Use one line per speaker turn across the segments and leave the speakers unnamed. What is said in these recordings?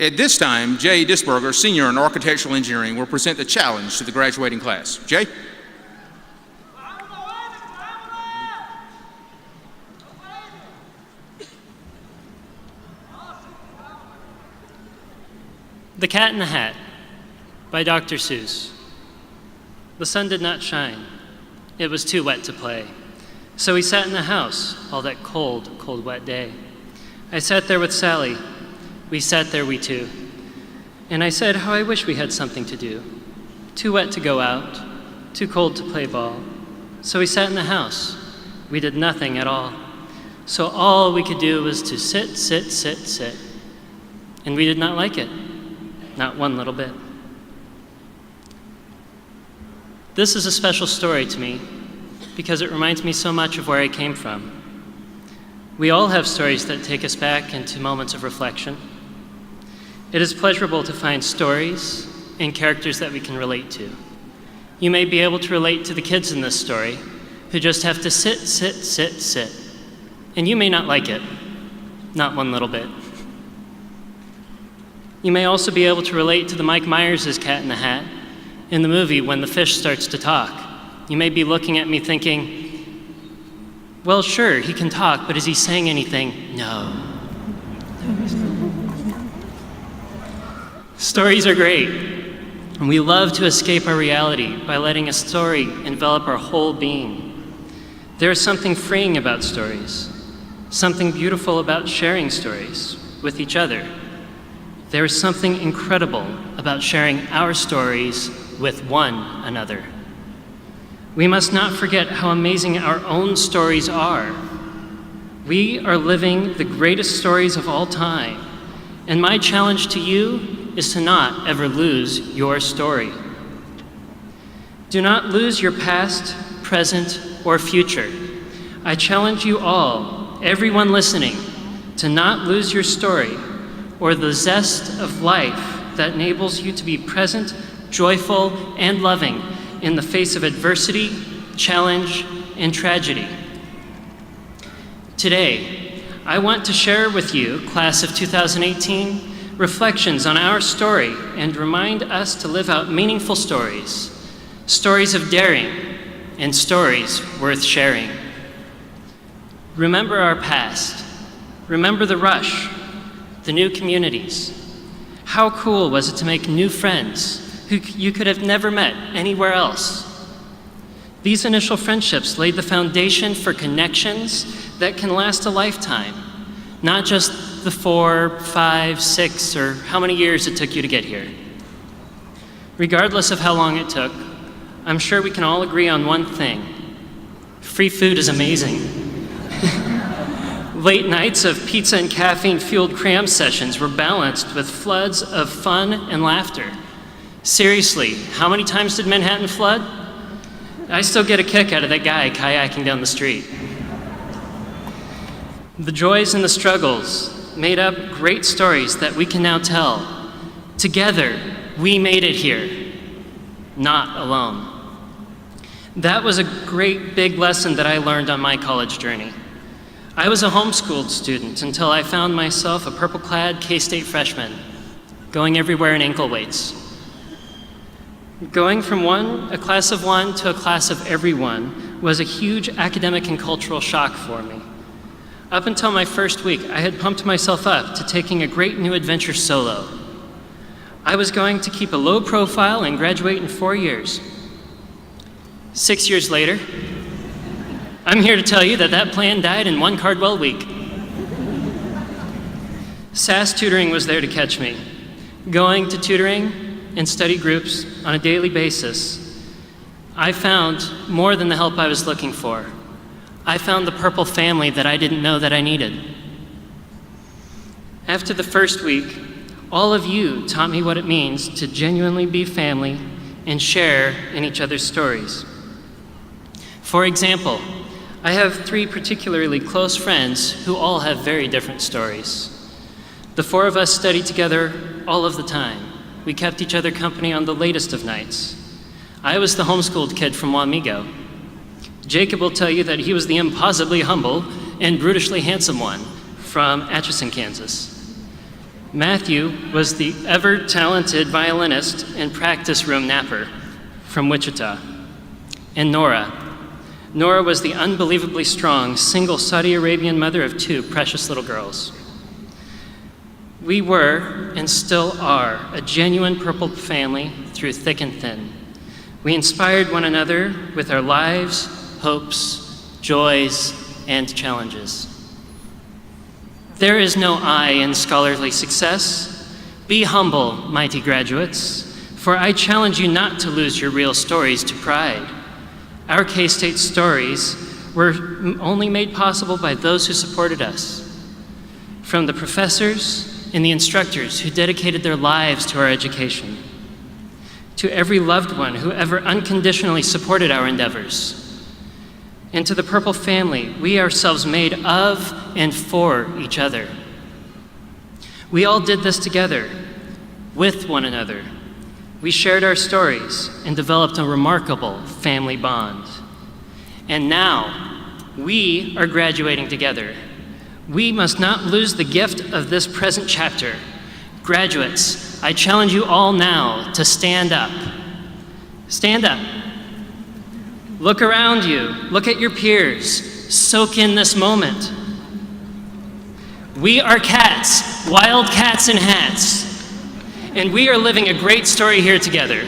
At this time, Jay Disberger, senior in architectural engineering, will present the challenge to the graduating class. Jay?
The Cat in the Hat by Dr. Seuss. The sun did not shine. It was too wet to play. So we sat in the house all that cold, cold, wet day. I sat there with Sally. We sat there, we two. And I said how I wish we had something to do. Too wet to go out, too cold to play ball. So we sat in the house. We did nothing at all. So all we could do was to sit, sit, sit, sit. And we did not like it. Not one little bit. This is a special story to me because it reminds me so much of where I came from. We all have stories that take us back into moments of reflection. It is pleasurable to find stories and characters that we can relate to. You may be able to relate to the kids in this story who just have to sit, sit, sit, sit. And you may not like it, not one little bit. You may also be able to relate to the Mike Myers' Cat in the Hat in the movie when the fish starts to talk. You may be looking at me thinking, well, sure, he can talk, but is he saying anything? No. Stories are great, and we love to escape our reality by letting a story envelop our whole being. There is something freeing about stories, something beautiful about sharing stories with each other. There is something incredible about sharing our stories with one another. We must not forget how amazing our own stories are. We are living the greatest stories of all time, and my challenge to you is to not ever lose your story. Do not lose your past, present, or future. I challenge you all, everyone listening, to not lose your story or the zest of life that enables you to be present, joyful, and loving in the face of adversity, challenge, and tragedy. Today, I want to share with you, class of 2018, reflections on our story and remind us to live out meaningful stories, stories of daring, and stories worth sharing. Remember our past. Remember the rush, the new communities. How cool was it to make new friends who you could have never met anywhere else? These initial friendships laid the foundation for connections that can last a lifetime, not just the 4, 5, 6, or how many years it took you to get here. Regardless of how long it took, I'm sure we can all agree on one thing. Free food is amazing. Late nights of pizza and caffeine-fueled cram sessions were balanced with floods of fun and laughter. Seriously, how many times did Manhattan flood? I still get a kick out of that guy kayaking down the street. The joys and the struggles made up great stories that we can now tell. Together, we made it here, not alone. That was a great big lesson that I learned on my college journey. I was a homeschooled student until I found myself a purple-clad K-State freshman, going everywhere in ankle weights. Going from a class of one to a class of everyone was a huge academic and cultural shock for me. Up until my first week, I had pumped myself up to taking a great new adventure solo. I was going to keep a low profile and graduate in 4 years. 6 years later, I'm here to tell you that that plan died in one Cardwell week. SAS tutoring was there to catch me. Going to tutoring and study groups on a daily basis, I found more than the help I was looking for. I found the purple family that I didn't know that I needed. After the first week, all of you taught me what it means to genuinely be family and share in each other's stories. For example, I have 3 particularly close friends who all have very different stories. The 4 of us studied together all of the time. We kept each other company on the latest of nights. I was the homeschooled kid from Wamego. Jacob will tell you that he was the impossibly humble and brutishly handsome one from Atchison, Kansas. Matthew was the ever-talented violinist and practice room napper from Wichita. And Nora was the unbelievably strong, single Saudi Arabian mother of 2 precious little girls. We were, and still are, a genuine purple family through thick and thin. We inspired one another with our lives, hopes, joys, and challenges. There is no I in scholarly success. Be humble, mighty graduates, for I challenge you not to lose your real stories to pride. Our K-State stories were only made possible by those who supported us. From the professors and the instructors who dedicated their lives to our education, to every loved one who ever unconditionally supported our endeavors, and to the Purple family we ourselves made of and for each other. We all did this together, with one another. We shared our stories and developed a remarkable family bond. And now, we are graduating together. We must not lose the gift of this present chapter. Graduates, I challenge you all now to stand up. Stand up. Look around you. Look at your peers. Soak in this moment. We are cats, wild cats in hats, and we are living a great story here together.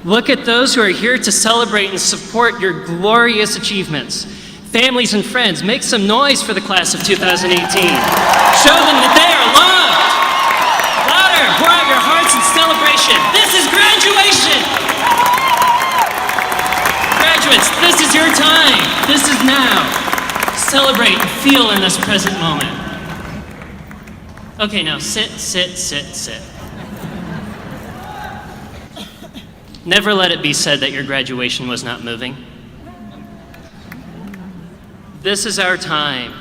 Look at those who are here to celebrate and support your glorious achievements. Families and friends, make some noise for the class of 2018. Show them that they are loved. Louder, pour out your hearts in celebration. This is graduation. Graduates, this is your time. This is now. Celebrate and feel in this present moment. Okay, now sit. Never let it be said that your graduation was not moving. This is our time.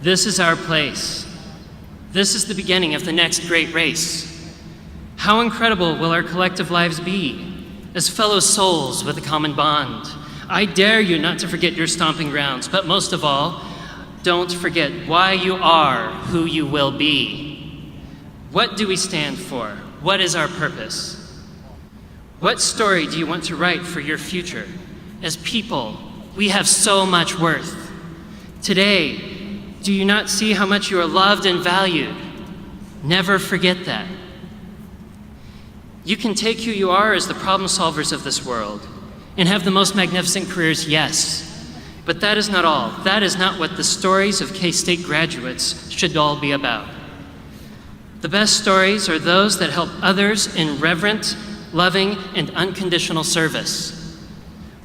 This is our place. This is the beginning of the next great race. How incredible will our collective lives be as fellow souls with a common bond? I dare you not to forget your stomping grounds, but most of all, don't forget why you are who you will be. What do we stand for? What is our purpose? What story do you want to write for your future? As people, we have so much worth. Today, do you not see how much you are loved and valued? Never forget that. You can take who you are as the problem solvers of this world and have the most magnificent careers, yes. But that is not all. That is not what the stories of K-State graduates should all be about. The best stories are those that help others in reverent, loving, and unconditional service.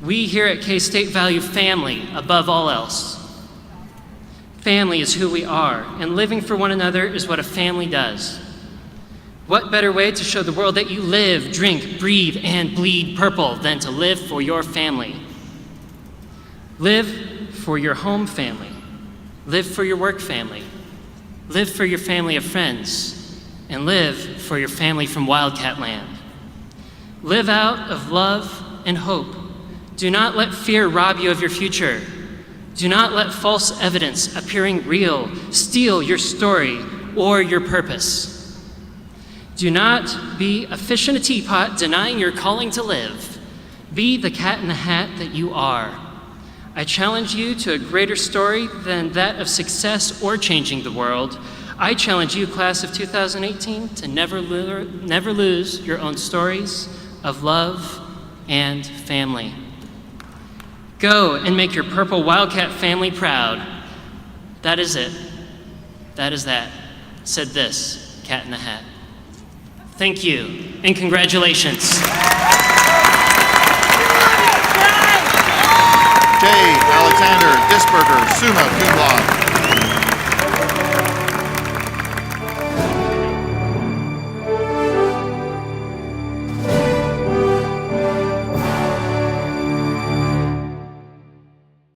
We here at K-State value family above all else. Family is who we are, and living for one another is what a family does. What better way to show the world that you live, drink, breathe, and bleed purple than to live for your family? Live for your home family. Live for your work family. Live for your family of friends. And live for your family from Wildcat Land. Live out of love and hope. Do not let fear rob you of your future. Do not let false evidence appearing real steal your story or your purpose. Do not be a fish in a teapot denying your calling to live. Be the cat in the hat that you are. I challenge you to a greater story than that of success or changing the world. I challenge you, class of 2018, to never lose your own stories of love and family. Go and make your purple Wildcat family proud. That is it. That is that. Said this cat in the hat. Thank you, and congratulations.
J. Alexander Disberger, summa cum laude.